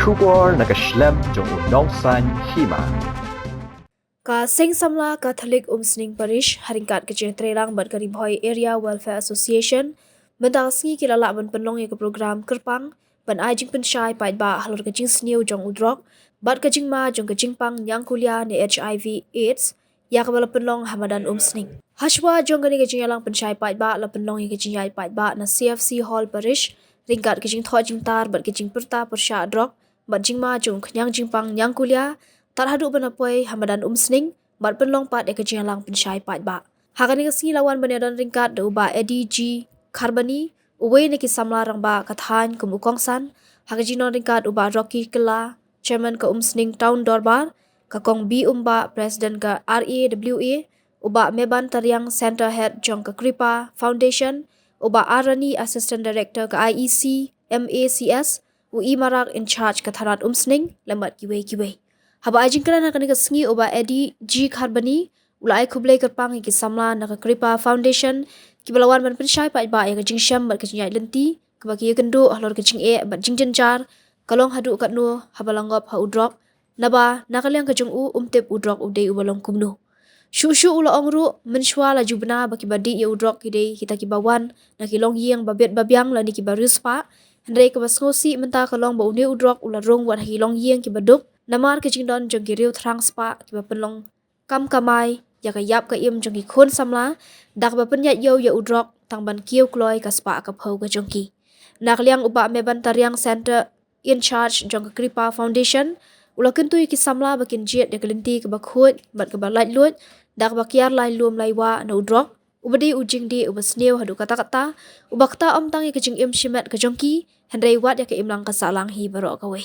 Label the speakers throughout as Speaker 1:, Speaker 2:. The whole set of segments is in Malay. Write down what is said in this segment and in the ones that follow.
Speaker 1: Shubor nakaslem jong unongsan hima.
Speaker 2: Ka Seng Samla Catholic Umsning Parish haringkat kecil Trerang Badkari Boy Area Welfare Association mendangsgi kilala ban penlong ke program Kerpang ban ajing pensyai pait ba halor kecing sniu jong udrok bad kecing ma jong kecing pang yang kuliah ni HIV AIDS ya kabala penlong Hamadan Umsning. Hashwa jong gani kecing yalang pensyai pait ba la penlong yang kecing yai pait ba na CFC Hall Parish ringkat kecing thok jing tar bad kecing perta persya drok bad jing ma jong kenyang jing pang yang kuliah tar haduk benapoi Hamadan Umsning bad penlong pat kecing yalang pensyai pait ba. Hakani kesini lawan beneran ringkat de uba Eddie G Karbani uwe ni kisamla rang ba kathan kumukongsan hakajinon ringkat uba Rocky Kela chairman ke Umsning Town Dorbar kakong B umba president ke RAWA uba Meban Tariang Center Head Jong ke Kripa Foundation uba Arani assistant director ke IEC MACS UI Marak in charge ke Tharat Umsning lembat kiwe haba ajing kerana kani kesengi uba Eddie G Karbani ulai kublai kerpang ki samla na ke Kripa Foundation kibalawan ban pensyai pait ba yang kecing syam bat kecing yai lenti kebaki kendo halor kecing bat jing jenjar kalong hadu kat nu habalangop ha udrok naba nakaliang kejong umtep udrok udei ubalong kumnu shu ula ongru menshwa la jubna baki badi ya udrok kidei kita kibawan na kilong yang babet babyang la ni kibarus pa hendai ke basngosi menta kalong ba uni udrok ula rong wat hilong yang kibaduk namar kecing don jong giriu thrang spa kiba penlong kam kamai ya ka yap ka im jong ki khon samla dak ba penyat yo ya udrok tang ban kieu kloi ka spa ka phau ka jongki nakliang uba Meban Tariang Center in charge jong ka Kripa Foundation ula kentu ki samla bakin jet de kelenti ke bakhut bat ke balai lut dak ba kiar lai lum lai wa na udrok ubadi ujing di ubasneu hadu kata ubakta om tang ke jing im shimat ka jongki hendai wat ya ke imlang ka salang hi barok ka we.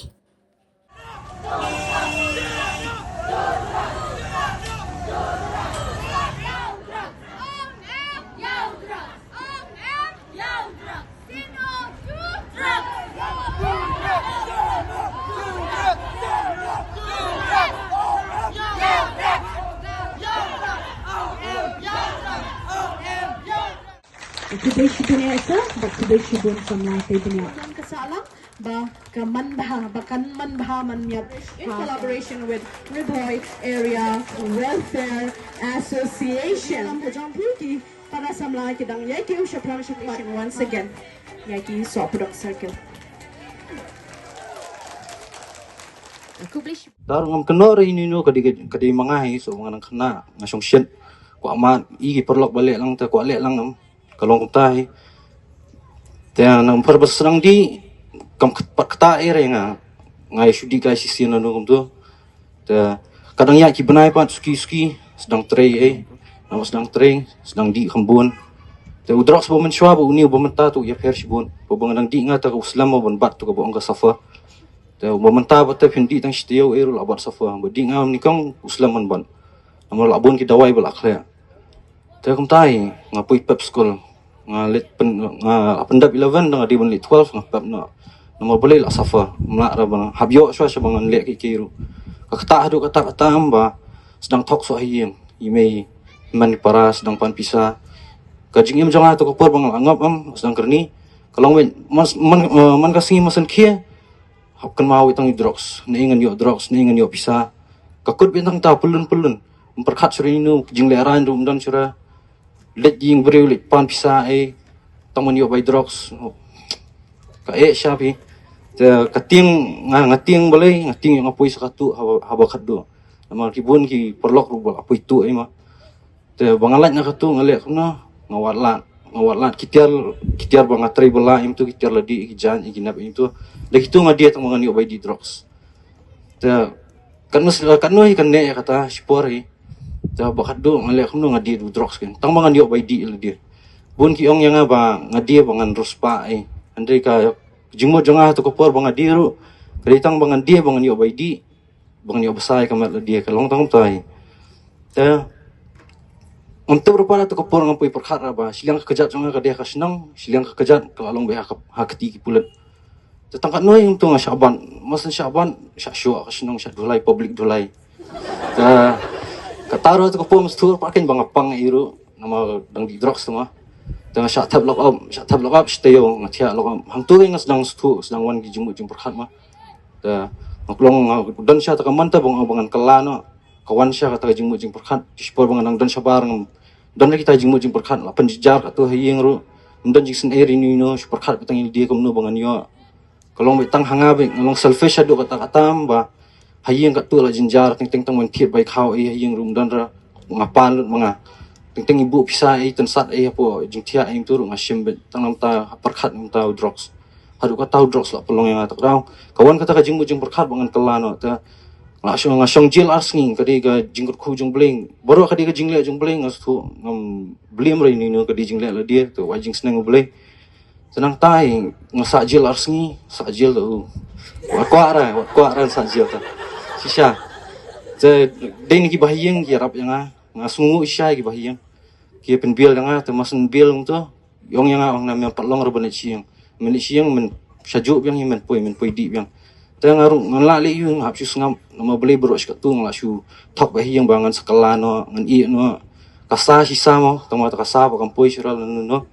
Speaker 3: Today she punya esa, but today she pun sama saya punya. Dan kesalang bah kan manbah manyap in collaboration with Riboy Area Welfare Association. Dalam hujung pergi para samla kidang yaki usha promotion once again yaki Sopodok Circle.
Speaker 4: Darang kenor ini no kadi mangahi so mga nang kana ngasong shit ko amat igi perlok balik lang ta ko alek lang kalong kumtahi ta nang purpose nang di kam kata ere nga ngai shudi kai sisi na no kumtu ta kadang ya ki benai pat ski sedang tray nama sedang tray sedang di kembun ta udrak so men shwa bu ni bu menta tu ya per shibun bu bangang di nga ta ko islam bon bat tu ko ang ka safa ta momenta bata pindi tang shtiyo erul abat safa bodi ngam nikang uslaman ban amol abun ki dawai bal akhla ta kum tai ngapui pep school ngalit pendap 11 dengan di bonlit 12 ngapap na nomor boleh lah safa mlak ra bang habyo swa bangan lek ki kiru kata hadu kata amba sedang tok so hiyem imei man para sedang pan pisa kajing im janga to ko por bang angap am sedang kerni kalau man kasih masan kia kan mau itang drugs ningan yo drugs ningan yo pisa kakut bintang ta pelun memperkat surinu jing leran dum dan sura let jing beriu let pan pisa taman yo by drugs ka syapi te kating ngating balai ngating yang apoi sakatu haba khaddo amal kibun ki perlok rubal apoi tu ma te bangalat nga katu ngalek kuna ngawatlat kitiar bang atrai bala im tu kitiar ladi ijan iginap im tu lagi tu ngadia tang mangan yo by drugs te kan ne kata sipori te bakaddo ngalek kuna ngadi drugs kan tang mangan yo by di ladi bun ki ong yang ba ngadia bangan ruspa andai ka jingmo janga to kopor bang adiru kritang bang dia bang yo by di bang yo besai kamat ladi kalong tang tai te untuk berapa tu kopor ngampui perkara ba silang kejat janga ka dia ka senang silang kejat kalong be ha keti pulet tetangkat noi untuk Syaban masa Syaban syuk ka senang syak dulai public dulai ta kataro tu kopor mesti pakin bang apang iru nama dang di drugs tu mah tengah syak tab lock up stay yo ngatia lock up hang tu ngas sedang wan gi jumut jum perkhat mah ta maklong dan siya ta kamanta bang abangan kalano kawan siya kata jing mujing perkat dispor bangan dan siya bareng dan lagi ta jing mujing perkat la penjijar atau hayeng ru dan jing sen eri nino perkat petang ini dia kamno bangan yo kalong betang hangabe ngalong selfish adu kata katam ba hayeng kat tu la jinjar ting tang men thiet bai khau ai hayeng rum dan ra ngapan lut mga ting ibu pisa ai tensat ai apo jing thia ai tu ngashim bet tang nam ta perkat nam ta drugs hadu ka tahu drugs la pelong yang atak daw kawan kata ka jing mujing perkat bangan kelano ta ngasong jil arsing kadi ka jingkut ku jung bling baru kadi ka jingle jung bling as tu ngam blim rai ni no kadi jingle la dia tu wajing seneng bling senang tai ngasa jil arsing sa jil tu wat kwa ra sa jil ta sisa je dei ni ki bahiyeng ki rap yang ngasungu isya ki bahiyeng ki pen bil yang tu masen bil tu yong yang ang nam palong ra ban chiang men chiang men sajuk yang men poi di yang ta ngarung ngalak le yung hap su ngam nama beli bro skat tu ngla su thok bahiyeng bangan sekelano ngan i no kasa sisa mo tama ta kasa pa kampoi sural no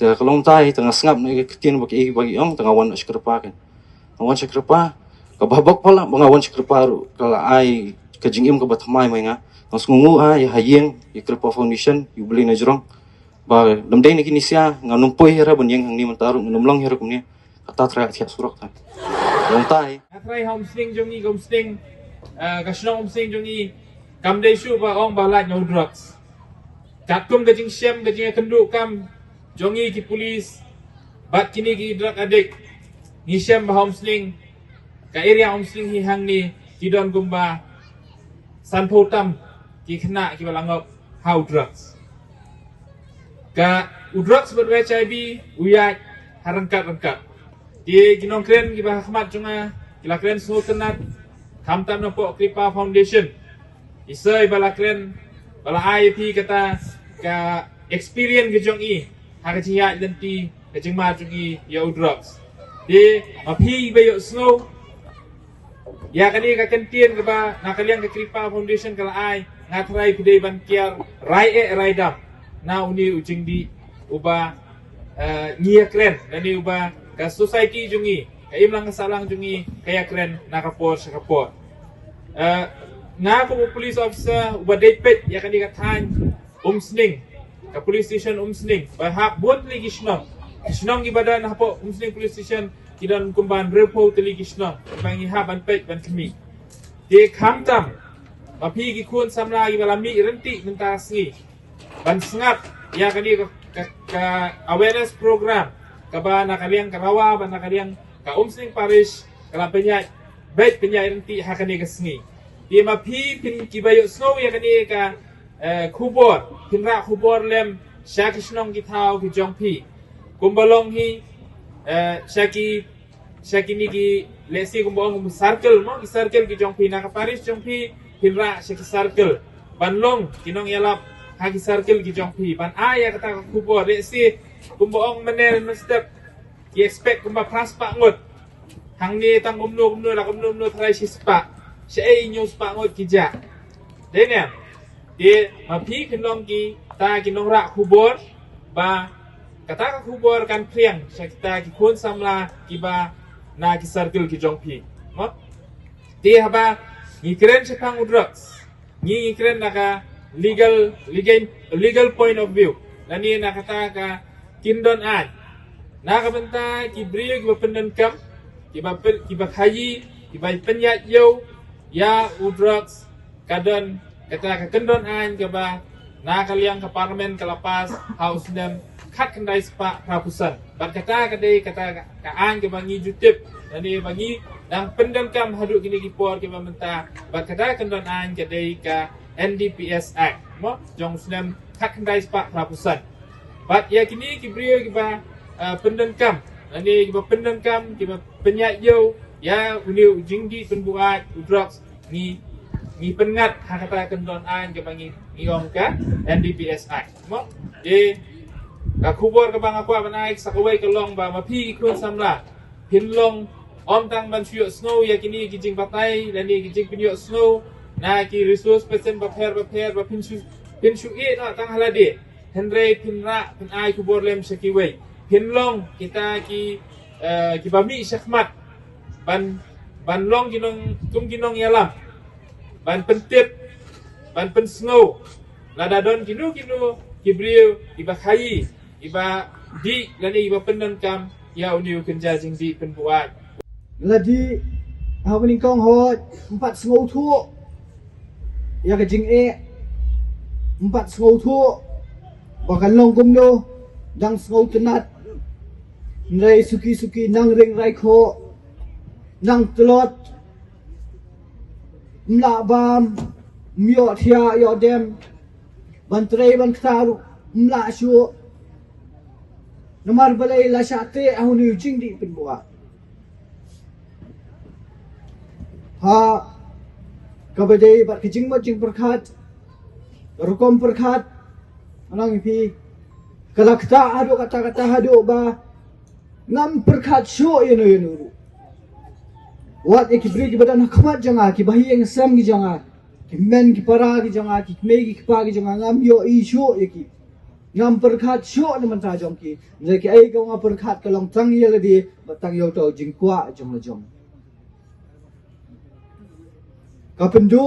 Speaker 4: ta kalong tai tengah ngap ne ketien bagi yong tengah wan skrpa kan wan skrpa ka babak pala bangawan skrpa ru kala ai ka jingim ka batmai mai nga ngungu ai hayeng ikrpa foundation yu beli na jrong ba damdai ni kinisia nganumpoi hera banyeng hang ni mantaru ngamlong hera kumni kata tra thia surok ta long tai
Speaker 5: Atrai homestaying jongi homestaying kashnong homestaying jongi kamdai shu ba ong balat no drugs katum gajing syam gajing kenduk kam jongi ki polis bat kini ki drug addict ni syam ba homestaying ka area homestaying hi hang ni kidon gumba sanpotam ki kena ki balangop how drugs ka drugs ber HIV uyat harangkat di ginong kren ki bah khmat junga kila kren sultanat kamtam na po kripa foundation isay bala kren bala IP kata ka experience gi jong i hakajiya identi kajing ma jong i ya drugs di api bayo snow ya kani ka kentien ka ba nakaliang ka kripa foundation kala ai ngatrai pidai ban kiar rai dam na uni ujing di uba ngia kren nani uba ka society jungi kaim lang kasalang jungi kaya kren nakapor sa kapor nga ko police officer uba depet ya kani katan umsning ka police station umsning ba hap bot lagi snong ibada na po umsning police station kidan kumban repo teli snong bangi haban pet ban kami de kamtam mapi gi kun samla gi balami renti mentasngi ban sengap ya kani ka awareness program kaba nakaliang karawa ba nakaliang ka umsning parish kala penyat bet penyat renti hakani kasngi di mapi pin kibayo snow ya kani ka khubor pinra khubor lem shakishnong githau ki jongpi kumbalong hi shaki ni ki lesi kumbalong circle mo circle ki jongpi na ka parish jongpi pinra shaki circle banlong kinong yalap haki circle ki jongpi ban aya kata khubor lesi kumbaong manel no step ki expect kumba praspa ngot hang ni tang umno trai sispa siya inyo spa ngot kija denya di mapi kinong ki ta kinong ra khubor ba kata ka khubor kan priang siya kita ki kun samla ki ba na ki circle ki jongpi mo di haba ni kren siya pang drugs ni kren naka legal point of view nani nakata ka kindon an nakabenta kibriyo kiba pendenkam kiba khayi kiba penyat yo ya drugs kadon kata ka kendon an kiba nakaliang ka parliament kalapas house dem khat kendai spa prapusan bat kata kadai kata ka an kiba ngi jutip nani bagi dang pendenkam hadu kini kipor kiba menta bat kata kendon an kadai ka NDPS Act mo jong snem khat kendai spa prapusan bat ya kini kibriyo kiba pendengkam nani kiba pendengkam kiba penyat yo ya uniu jingdi penbuat drugs ni pengat hakata kendon an kiba ngi ngong ka NDPS Act mo de ka khubor ka bang akwa banai sakawai kalong ba mapi ikun samla pinlong om tang ban syo snow ya kini kijing patai nani kijing pinyo snow na ki resource person ba pinsu no tang halade Henry pinra pinai kubor lem sekiwei pinlong kita ki bami syakmat ban ban long kinong yalam ban pentip ban pensngau lada don kinu kibriu iba khayi iba di lani iba penan kam ya uniu kenja jing di penbuat
Speaker 6: Ladi hawani kong ho 4 sngau thu ya ka jing 4 sngau thu bakan long kum do dang sngau tenat nrai suki nang ring rai kho nang tlot mla bam myo thia yo dem ban trei ban kharu mla shu namar balai la shate ahuni jing di penbuat ha kabadai bat kijing mat jing perkhat rukom perkhat anang ipi kalakta hadu kata hadu ba ngam perkhat sho yenu wat ekibri ki badan hakamat janga ki bahi yang sam ki janga ki men ki para ki janga ki megi ki pa ki janga ngam yo i sho yeki ngam perkhat sho na man ta jong ki le ki ai ko ngam perkhat kalong tang ye le di batang yo to jing kwa jong la jong kapendu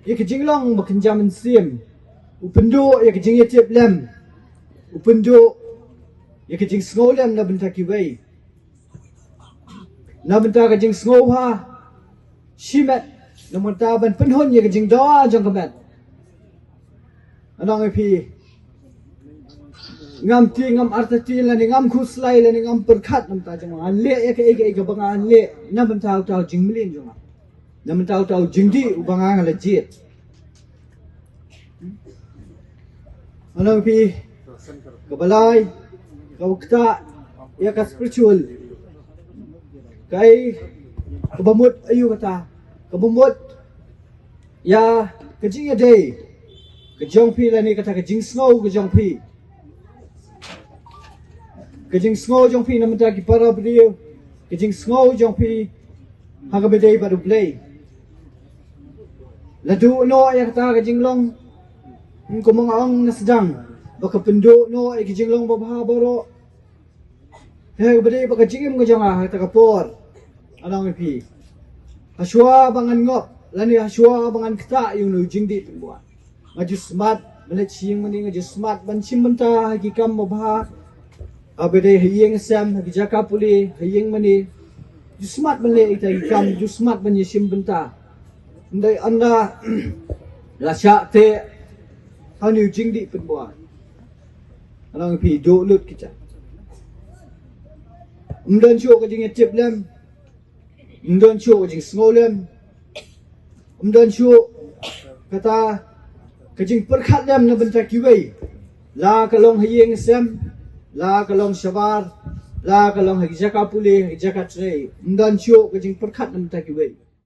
Speaker 6: ye ki jing long bakin jamin sim upendu ye ki jing ye tip lem upendu ye ki jing sngo lem na benta ki wei na benta ka jing sngo ha shimet na monta ban penhon ye ki jing do jong kamet anong pi ngam ti ngam artati la ni ngam khuslai la ni ngam perkhat nam ta jong an le ye ke ke bang an le na benta ta jing mlin jong namun tahu jingdi ubangang legit. Anong pi kabalay kawkta ya ka spiritual kay kabamut ayu kata kabamut ya kajing ya day kajong pi lani kata kajing snow kajong pi jong pi namun taki para beliau kajing snow jong pi hagabeday baru play ladu no ay kata ka jinglong kumang ang nasdang baka pendo no ay jinglong babaha baro hey bade baka jingim ka janga kata kapor anong ipi haswa bangan ngop lani haswa bangan kta yung no jingdi buat ngaju smart malet sing mani ngaju smart ban simbenta hagikam babaha abade hiyeng sam hagijaka puli hiyeng mani smart male ita hagikam smart ban simbenta ndai anda la sha te hanu jingdi penbuat anang pi do lut kita umdan chu ka jing tip lem umdan chu ka jing sngo lem umdan chu kata ka jing perkhat lem na benta kiwei la kalong hayeng sem la kalong shabar la kalong hajaka puli hajaka tre umdan chu ka jing perkhat na benta kiwei